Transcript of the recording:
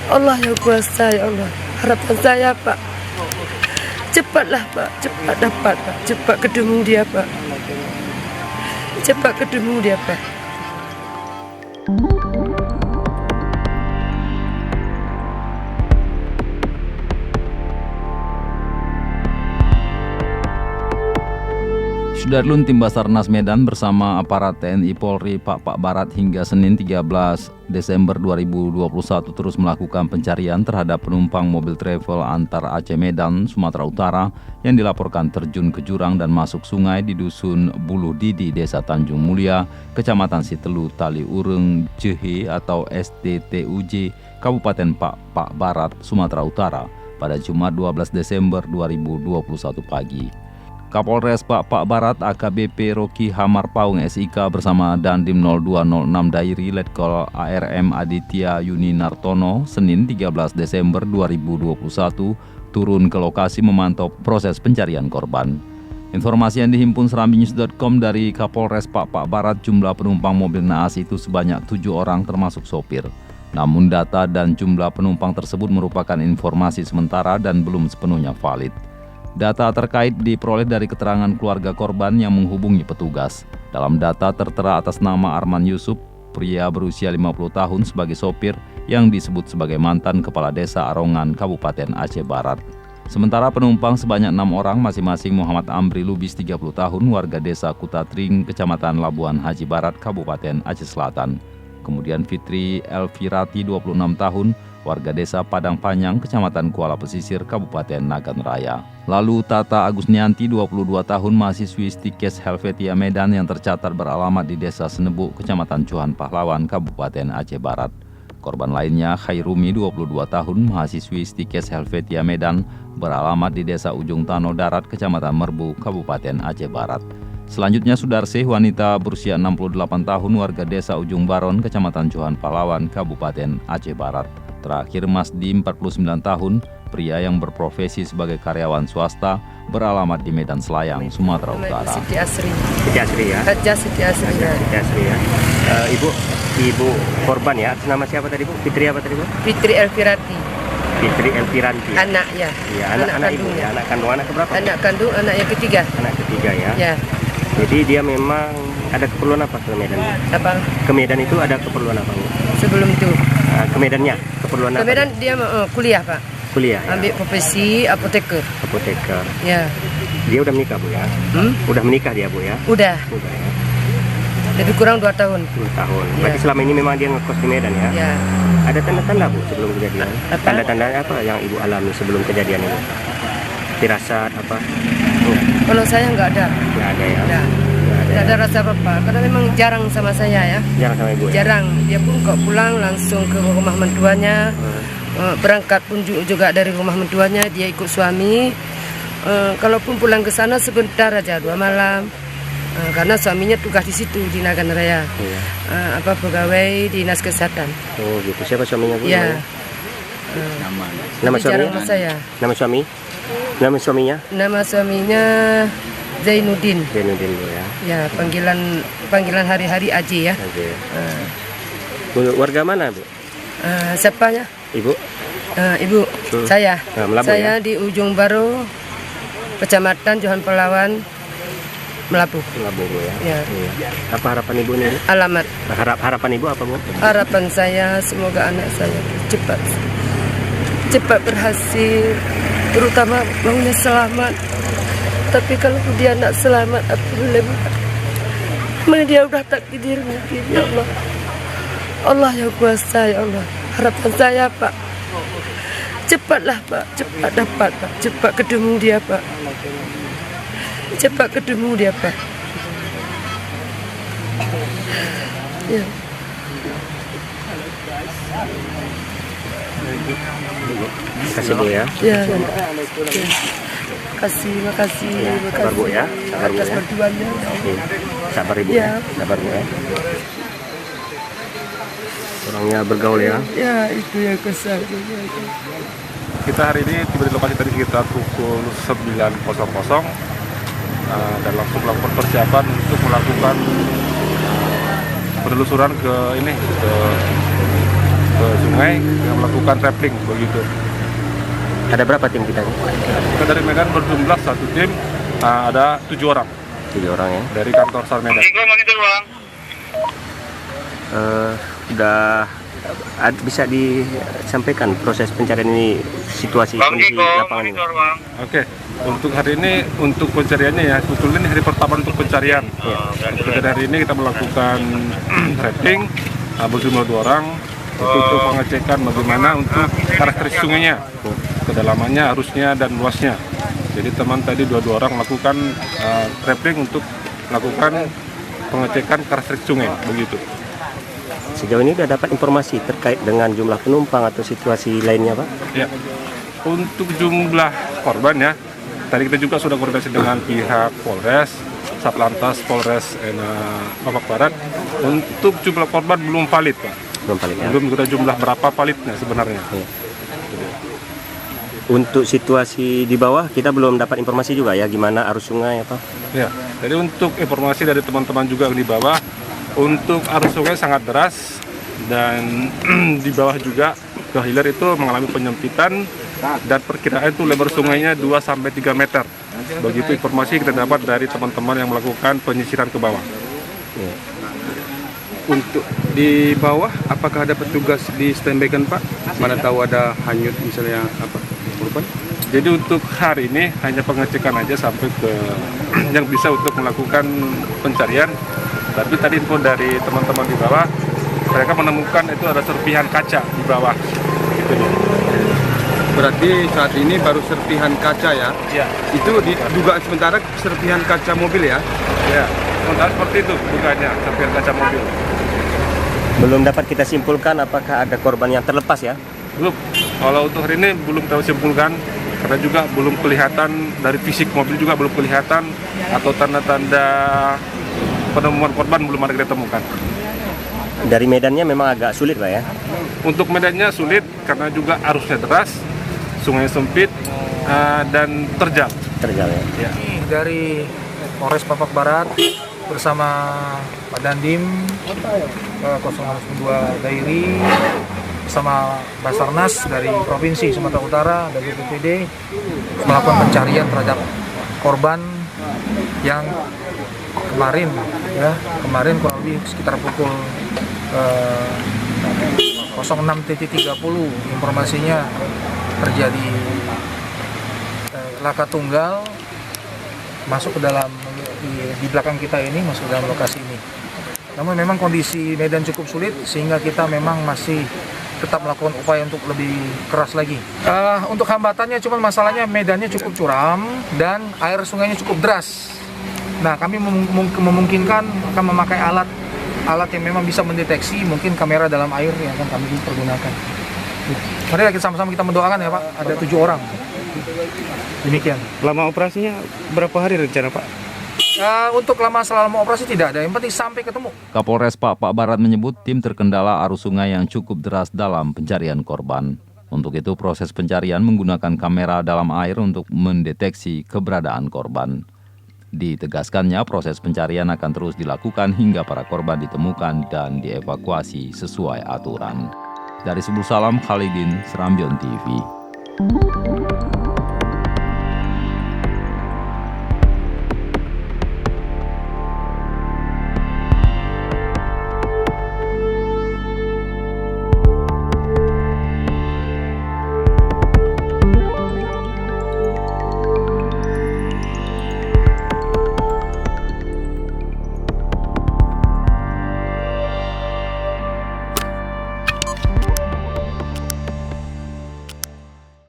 Allah yang kuasa, ya Allah. Harapan saya, Pak, cepatlah, Pak, cepat dapat, Pak, cepat ketemu dia, Pak, cepat ketemu dia, Pak. Sudarlun Tim Basarnas Medan bersama aparat TNI Polri Pak Barat hingga Senin 13 Desember 2021 terus melakukan pencarian terhadap penumpang mobil travel antar Aceh Medan, Sumatera Utara yang dilaporkan terjun ke jurang dan masuk sungai di Dusun Buluh Didi, Desa Tanjung Mulia, Kecamatan Sitelu, Tali Ureng, Jehe atau STTUJ, Kabupaten Pak Barat, Sumatera Utara pada Jumat 12 Desember 2021 pagi. Kapolres Pak Barat AKBP Rocky Hamar Paung SIK bersama Dandim 0206 Dairi Letkol ARM Aditya Yuni Nartono Senin 13 Desember 2021 turun ke lokasi memantau proses pencarian korban. Informasi yang dihimpun serambinews.com dari Kapolres Pak Barat, jumlah penumpang mobil naas itu sebanyak 7 orang termasuk sopir. Namun data dan jumlah penumpang tersebut merupakan informasi sementara dan belum sepenuhnya valid. Data terkait diperoleh dari keterangan keluarga korban yang menghubungi petugas. Dalam data tertera atas nama Arman Yusuf, pria berusia 50 tahun sebagai sopir yang disebut sebagai mantan Kepala Desa Arongan, Kabupaten Aceh Barat. Sementara penumpang sebanyak 6 orang, masing-masing Muhammad Amri Lubis 30 tahun, warga Desa Kutatring, Kecamatan Labuan Haji Barat, Kabupaten Aceh Selatan. Kemudian Fitri Elvirati 26 tahun, warga Desa Padang Panjang, Kecamatan Kuala Pesisir, Kabupaten Nagan Raya. Lalu Tata Agusnianti 22 tahun, mahasiswi Stikes Helvetia Medan yang tercatat beralamat di Desa Senebu, Kecamatan Cuhan Pahlawan, Kabupaten Aceh Barat. Korban lainnya Khairumi 22 tahun, mahasiswi Stikes Helvetia Medan beralamat di Desa Ujung Tano Darat, Kecamatan Merbu, Kabupaten Aceh Barat. Selanjutnya Sudarsih, wanita berusia 68 tahun, warga Desa Ujung Baron, Kecamatan Cuhan Pahlawan, Kabupaten Aceh Barat. Terakhir Masdi 49 tahun, pria yang berprofesi sebagai karyawan swasta, beralamat di Medan Selayang, Sumatera Utara. Siti Asri. Siti Asri ya? Haja Siti Asri. Siti Asri ya. Ibu korban ya, nama siapa tadi Bu? Fitri apa tadi Bu? Fitri Elvirati. Fitri Elviranti. Anak ya. Iya, anak ibu ya. Anak kandung anak keberapa? Anak kandung, anak yang ketiga. Anak ketiga ya. Ya. Jadi dia memang ada keperluan apa ke Medan? Apa? Ke Medan itu ada keperluan apa Bu? Sebelum itu. Ke Medannya keperluan apa? Ke Medan dia kuliah, Pak. Kuliah. Ya? Ambil profesi apoteker. Apoteker. Ya. Dia udah menikah Bu ya? Udah menikah dia Bu ya? Udah. Udah ya. Lebih kurang 2 tahun. 2 tahun. Ya. Berarti selama ini memang dia ngekos di Medan ya? Ya. Ada tanda-tanda Bu sebelum kejadian? Apa? Tanda-tanda apa yang Ibu alami sebelum kejadian ini? Firasat apa? Kalau saya nggak ada. Nggak ada ya? Nggak. Tidak ada rasa apa-apa, karena memang jarang sama saya ya. Jarang sama Ibu ya? Jarang, dia pun kok pulang langsung ke rumah mentuanya. Berangkat pun juga dari rumah mentuanya, dia ikut suami. Kalaupun pulang ke sana sebentar aja, 2 malam. Karena suaminya tugas di situ, di Nagan Raya. Iya. Pegawai dinas kesehatan. Oh gitu, siapa suaminya Bu? Ya. Nama Jadi jarang suaminya? ke saya. Nama suami? Nama suaminya? Nama suaminya Zainuddin. Zainuddin Bu ya? Ya, panggilan hari-hari Aji ya. Oke. Bu, warga mana Bu? Siapanya? Ibu? Ibu, saya. Melabu, Saya ya? di Ujung Baru, Kecamatan Johan Pelawan, Melabu. Melabu Bu ya? Ya. Iya. Apa harapan Ibu ini? Alamat. Harapan Ibu apa Bu? Harapan saya semoga anak saya cepat berhasil, terutama maunya selamat. Tapi kalau dia nak selamat, alhamdulillah. Dia udah takdir mungkin, ya Allah. Allah yang kuasa, ya Allah. Harapan saya, Pak, cepatlah, Pak, cepat dapat, Pak, cepat ketemu dia, Pak, cepat ketemu dia, Pak. Ya. Kasih Bu ya? Ya. Makasih Sabar Bu ya? Sabar Bu atas ya? bantuannya. Oke. Sabar Ibu Ya. ya? Sabar Bu ya? Orangnya bergaul ya? Ya, itu yang kesal. Kita hari ini tiba di lokasi tadi sekitar pukul 9.00 dan langsung melakukan persiapan untuk melakukan penelusuran ke ke sungai yang melakukan rappling begitu. Ada berapa tim kita? Kita dari Medan berjumlah satu tim ada 7 orang 7 orang ya. dari kantor SAR Medan. Udah bisa disampaikan proses pencarian ini, situasi kondisi lapangan ini. Oke, untuk hari ini untuk pencariannya ya, sebetulnya ini hari pertama untuk pencarian. Untuk hari ini kita melakukan rappling berjumlah 2 orang untuk pengecekan bagaimana untuk karakteristik sungainya, kedalamannya, arusnya dan luasnya. Jadi teman tadi 2 orang melakukan rappling untuk melakukan pengecekan karakteristik sungai begitu. Sejauh ini sudah dapat informasi terkait dengan jumlah penumpang atau situasi lainnya, Pak? Ya, untuk jumlah korban ya, tadi kita juga sudah koordinasi dengan pihak Polres, Satlantas Polres Bapak Barat. Untuk jumlah korban belum valid, Pak. Belum valid ya? Belum kita jumlah berapa validnya sebenarnya. Ya. Untuk situasi di bawah kita belum dapat informasi juga ya, gimana arus sungai apa? Ya, jadi untuk informasi dari teman-teman juga di bawah, untuk arus sungai sangat deras dan di bawah juga ke hilir itu mengalami penyempitan dan perkiraan itu lebar sungainya 2-3 meter. Begitu informasi kita dapat dari teman-teman yang melakukan penyisiran ke bawah. Ya. Untuk di bawah, apakah ada petugas di standby-kan Pak? Mana tahu ada hanyut misalnya apa? Korban? Jadi untuk hari ini hanya pengecekan aja sampai ke yang bisa untuk melakukan pencarian. Tapi tadi info dari teman-teman di bawah, mereka menemukan itu ada serpihan kaca di bawah. Gitu deh. Berarti saat ini baru serpihan kaca ya? Ya, Itu diduga sementara serpihan kaca mobil ya? ya. Sementara seperti itu bukannya serpihan kaca mobil. Belum dapat kita simpulkan apakah ada korban yang terlepas ya? Belum. Kalau untuk hari ini belum kita simpulkan karena juga belum kelihatan dari fisik mobil juga belum kelihatan atau tanda-tanda penemuan korban belum ada kita temukan. Dari medannya memang agak sulit, Pak ya? Untuk medannya sulit karena juga arusnya deras, sungai sempit dan terjal. Terjal ya? Ya. Dari Polres Bapak Barat bersama Pak Dandim 002 Dairi bersama Basarnas dari Provinsi Sumatera Utara dan BPBD melakukan pencarian terhadap korban yang kemarin kurang lebih sekitar pukul 06.30 informasinya terjadi laka tunggal masuk ke dalam di belakang kita ini, masuk ke dalam lokasi ini. Namun memang kondisi medan cukup sulit sehingga kita memang masih tetap melakukan upaya untuk lebih keras lagi. Untuk hambatannya cuma masalahnya medannya cukup curam dan air sungainya cukup deras. Nah, kami memungkinkan akan memakai alat yang memang bisa mendeteksi mungkin kamera dalam air yang akan kami pergunakan. Mari kita sama-sama kita mendoakan ya Pak, ada 7 orang. Demikian. Lama operasinya berapa hari rencana Pak? Untuk selama operasi tidak ada, yang penting sampai ketemu. Kapolres Pak Barat menyebut tim terkendala arus sungai yang cukup deras dalam pencarian korban. Untuk itu proses pencarian menggunakan kamera dalam air untuk mendeteksi keberadaan korban. Ditegaskannya proses pencarian akan terus dilakukan hingga para korban ditemukan dan dievakuasi sesuai aturan. Dari Sebul Salam, Khalidin, Serambion TV.